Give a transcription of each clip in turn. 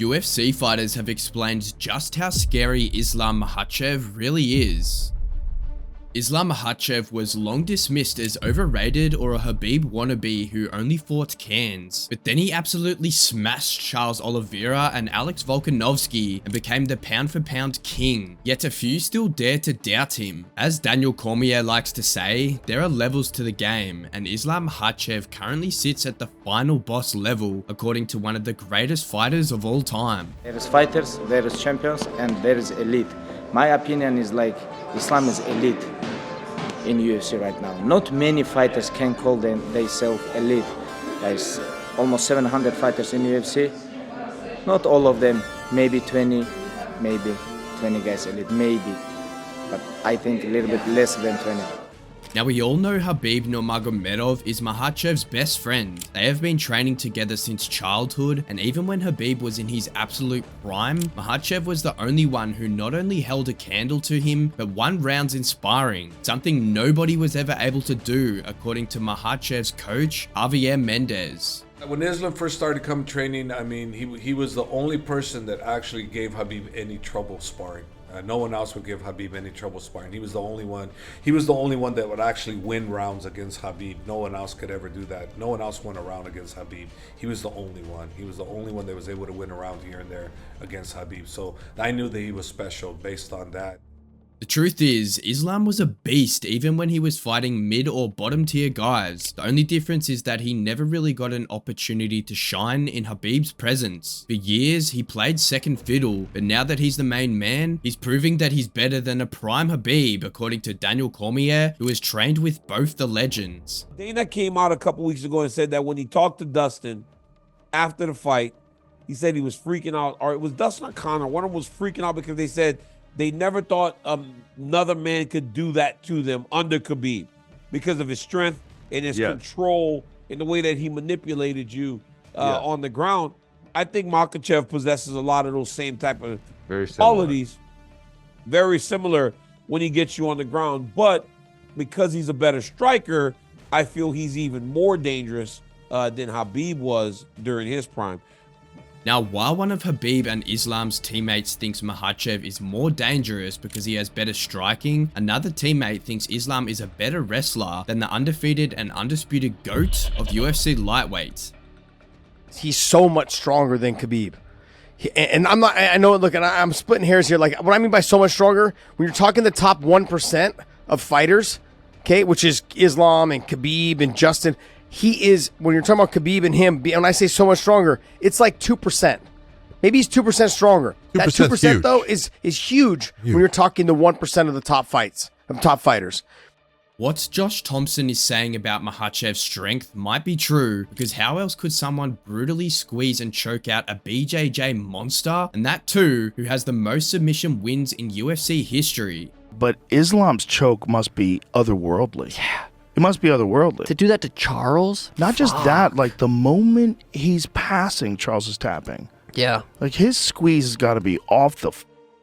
UFC fighters have explained just how scary Islam Makhachev really is. Islam Makhachev was long dismissed as overrated or a Khabib wannabe who only fought cans, but then he absolutely smashed Charles Oliveira and Alex Volkanovski and became the pound for pound king, yet a few still dare to doubt him. As Daniel Cormier likes to say, there are levels to the game, and Islam Makhachev currently sits at the final boss level according to one of the greatest fighters of all time. There is fighters, there is champions, and there is elite. My opinion is like Islam is elite in UFC right now. Not many fighters can call themselves elite. There's almost 700 fighters in UFC. Not all of them, maybe 20 guys elite, maybe. But I think a little bit less than 20. Now we all know Khabib Nurmagomedov is Makhachev's best friend. They have been training together since childhood, and even when Khabib was in his absolute prime, Makhachev was the only one who not only held a candle to him, but won rounds in sparring, something nobody was ever able to do, according to Makhachev's coach, Javier Mendez. When Islam first started come training, I mean, he was the only person that actually gave Khabib any trouble sparring. No one else would give Khabib any trouble sparring. He was the only one. He was the only one that would actually win rounds against Khabib. No one else could ever do that. No one else won a round against Khabib. He was the only one. He was the only one that was able to win a round here and there against Khabib. So I knew that he was special based on that. The truth is, Islam was a beast even when he was fighting mid or bottom tier guys. The only difference is that he never really got an opportunity to shine in Khabib's presence. For years, he played second fiddle, but now that he's the main man, he's proving that he's better than a prime Khabib, according to Daniel Cormier, who has trained with both the legends. Dana came out a couple weeks ago and said that when he talked to Dustin after the fight, he said he was freaking out, or it was Dustin or Conor, one of them was freaking out because they said they never thought another man could do that to them under Khabib because of his strength and his control and the way that he manipulated you on the ground. I think Makhachev possesses a lot of those same type of qualities. Very similar when he gets you on the ground. But because he's a better striker, I feel he's even more dangerous than Khabib was during his prime. Now, while one of Khabib and Islam's teammates thinks Makhachev is more dangerous because he has better striking, another teammate thinks Islam is a better wrestler than the undefeated and undisputed GOAT of UFC lightweight. He's so much stronger than Khabib. And I'm not, I know, look, and I'm splitting hairs here. Like, what I mean by so much stronger, when you're talking the top 1% of fighters, okay, which is Islam and Khabib and Justin, he is, when you're talking about Khabib and him, when I say so much stronger, it's like 2%. Maybe he's 2% stronger. That 2% huge. Though is huge when you're talking the 1% of the top fighters. What Josh Thompson is saying about Makhachev's strength might be true, because how else could someone brutally squeeze and choke out a BJJ monster, and that too, who has the most submission wins in UFC history? But Islam's choke must be otherworldly. Yeah. It must be otherworldly. To do that to Charles? Not just that, like the moment he's passing, Charles is tapping. Yeah. Like his squeeze has got to be off the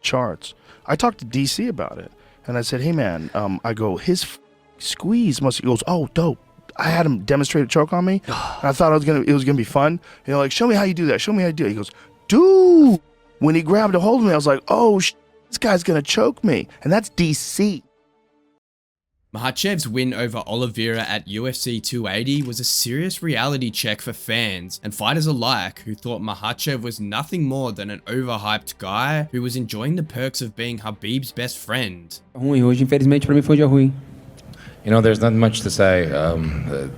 charts. I talked to DC about it, and I said, hey man, I go, his squeeze must, he goes, oh dope. I had him demonstrate a choke on me, and I thought it was gonna be fun. You know, like, show me how you do that, show me how you do it. He goes, dude. When he grabbed a hold of me, I was like, oh, this guy's gonna choke me. And that's DC. Makhachev's win over Oliveira at UFC 280 was a serious reality check for fans and fighters alike who thought Makhachev was nothing more than an overhyped guy who was enjoying the perks of being Khabib's best friend. Hoje, infelizmente, para mim foi um dia ruim. You know, there's not much to say.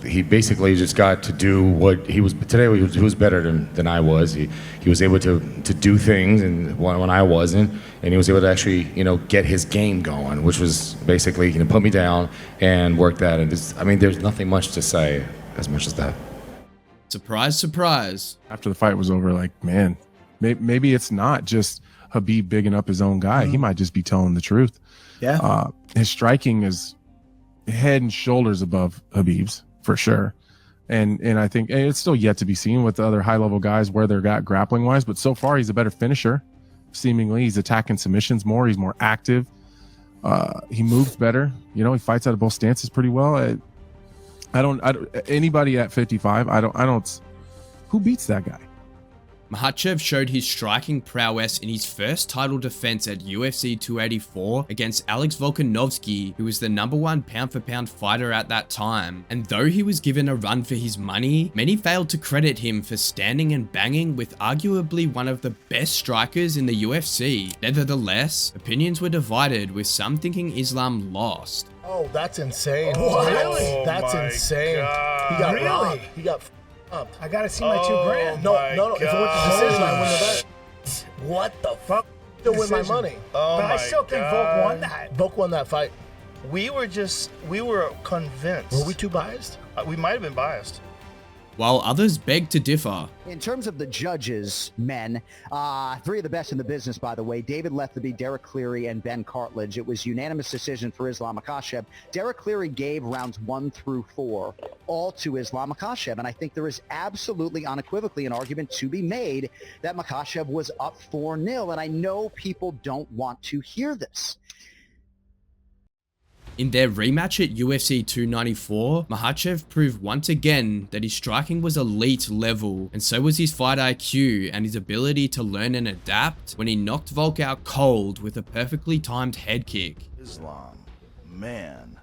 He basically just got to do what he was. Today he was better than I was. He was able to do things and when I wasn't, and he was able to actually, you know, get his game going, which was basically, you know, put me down and work that. And I mean, there's nothing much to say as much as that. Surprise, surprise. After the fight was over, like, man, maybe it's not just Khabib bigging up his own guy. He might just be telling the truth. Yeah. His striking is head and shoulders above Khabib's for sure, and I think it's still yet to be seen with the other high level guys where they're at grappling wise, but so far he's a better finisher. Seemingly he's attacking submissions more, he's more active, he moves better, you know, he fights out of both stances pretty well. I don't anybody at 55, I don't who beats that guy? Makhachev showed his striking prowess in his first title defense at UFC 284 against Alex Volkanovski, who was the #1 pound-for-pound fighter at that time. And though he was given a run for his money, many failed to credit him for standing and banging with arguably one of the best strikers in the UFC. Nevertheless, opinions were divided, with some thinking Islam lost. Oh, that's insane. Really? That's insane. God. He got Really? robbed. He got up. I gotta see my $2,000. No. If it went to decision, I win the bet. What the fuck? Still win my money. But I still think Volk won that. Volk won that fight. We were convinced. Were we too biased? We might have been biased. While others begged to differ. In terms of the judges, men, three of the best in the business, by the way, David Letheby, Derek Cleary, and Ben Cartledge. It was unanimous decision for Islam Makhachev. Derek Cleary gave rounds 1 through 4 all to Islam Makhachev, and I think there is absolutely unequivocally an argument to be made that Makhachev was up 4-0, and I know people don't want to hear this. In their rematch at UFC 294, Makhachev proved once again that his striking was elite level, and so was his fight IQ and his ability to learn and adapt when he knocked Volk out cold with a perfectly timed head kick. Islam, man.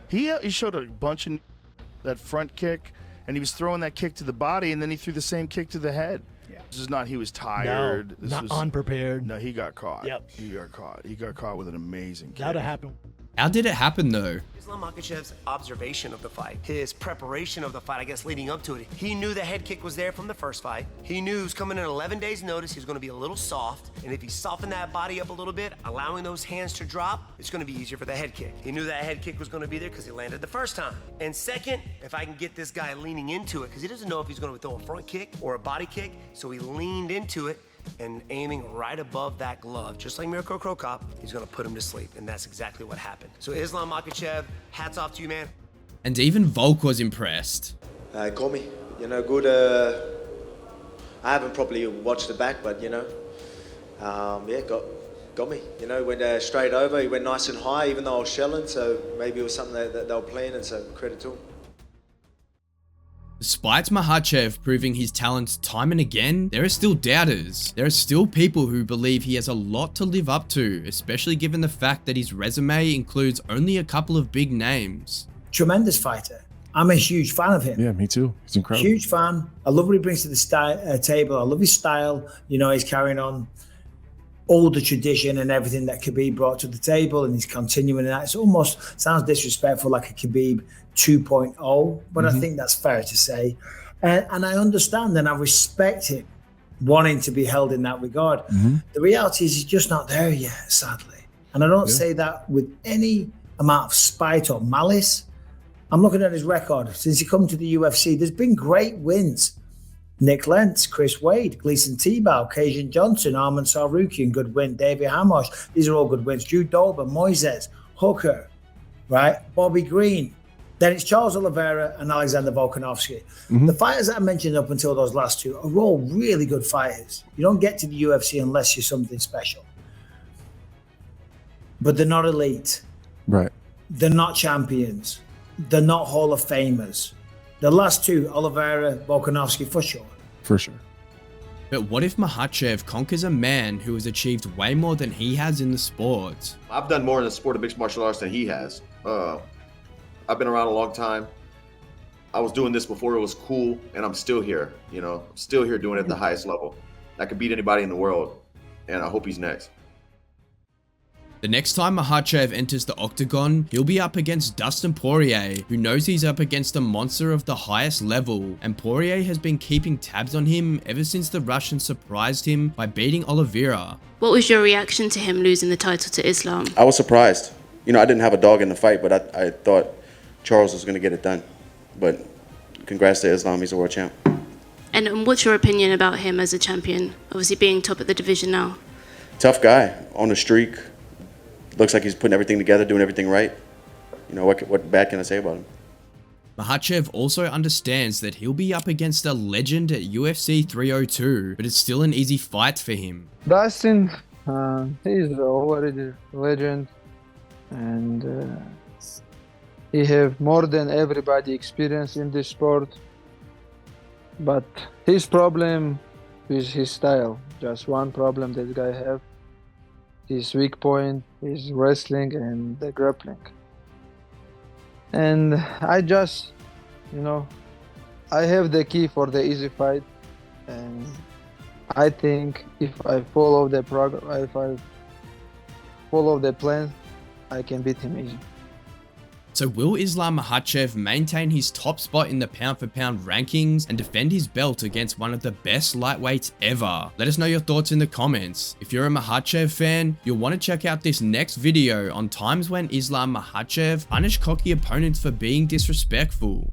He showed a bunch of that front kick, and he was throwing that kick to the body, and then he threw the same kick to the head. This is not he was tired. No, not unprepared. No, he got caught. Yep. He got caught. He got caught with an amazing kick. That'd happen. How did it happen though? Islam Makhachev's observation of the fight, his preparation of the fight, I guess leading up to it, he knew the head kick was there from the first fight. He knew he was coming in 11 days notice, he was going to be a little soft, and if he softened that body up a little bit, allowing those hands to drop, it's going to be easier for the head kick. He knew that head kick was going to be there because he landed the first time. And second, if I can get this guy leaning into it, because he doesn't know if he's going to throw a front kick or a body kick, so he leaned into it, and aiming right above that glove, just like Mirko Cro Cop, he's gonna put him to sleep, and that's exactly what happened. So Islam Makhachev, hats off to you, man. And even Volk was impressed. Call me, good. I haven't properly watched the back, but yeah, got me. Went straight over. He went nice and high, even though I was shelling. So maybe it was something that they were planning. So credit to him. Despite Makhachev proving his talents time and again, there are still doubters. There are still people who believe he has a lot to live up to, especially given the fact that his resume includes only a couple of big names. Tremendous fighter. I'm a huge fan of him. Yeah, me too. He's incredible. Huge fan. I love what he brings to the table. I love his style. He's carrying on all the tradition and everything that Khabib brought to the table, and he's continuing that. It almost sounds disrespectful, like a Khabib 2.0, but I think that's fair to say. And I understand and I respect him wanting to be held in that regard. The reality is he's just not there yet, sadly. And I don't say that with any amount of spite or malice. I'm looking at his record. Since he come to the UFC, there's been great wins. Nick Lentz, Chris Wade, Gleason Tebow, Kajan Johnson, Arman Sarukian, good win. David Hamosh, these are all good wins. Drew Dober, Moises, Hooker, right? Bobby Green. Then it's Charles Oliveira and Alexander Volkanovski. The fighters that I mentioned up until those last two are all really good fighters. You don't get to the UFC unless you're something special. But they're not elite. Right. They're not champions. They're not Hall of Famers. The last two, Oliveira, Volkanovski, for sure. For sure. But what if Makhachev conquers a man who has achieved way more than he has in the sport? I've done more in the sport of mixed martial arts than he has. I've been around a long time. I was doing this before it was cool, and I'm still here. I'm still here doing it at the highest level. I could beat anybody in the world, and I hope he's next. The next time Makhachev enters the octagon, he'll be up against Dustin Poirier, who knows he's up against a monster of the highest level, and Poirier has been keeping tabs on him ever since the Russian surprised him by beating Oliveira. What was your reaction to him losing the title to Islam? I was surprised. I didn't have a dog in the fight, but I thought Charles was going to get it done. But congrats to Islam, he's a world champ. And what's your opinion about him as a champion? Obviously being top of the division now. Tough guy, on the streak. Looks like he's putting everything together, doing everything right. What bad can I say about him? Makhachev also understands that he'll be up against a legend at UFC 302, but it's still an easy fight for him. Dustin, he's already a legend, and he have more than everybody experience in this sport. But his problem is his style. Just one problem this guy have. His weak point is wrestling and the grappling. And I just, I have the key for the easy fight, and I think if I follow the plan, I can beat him easy. So will Islam Makhachev maintain his top spot in the pound for pound rankings and defend his belt against one of the best lightweights ever? Let us know your thoughts in the comments. If you're a Makhachev fan, you'll want to check out this next video on times when Islam Makhachev punished cocky opponents for being disrespectful.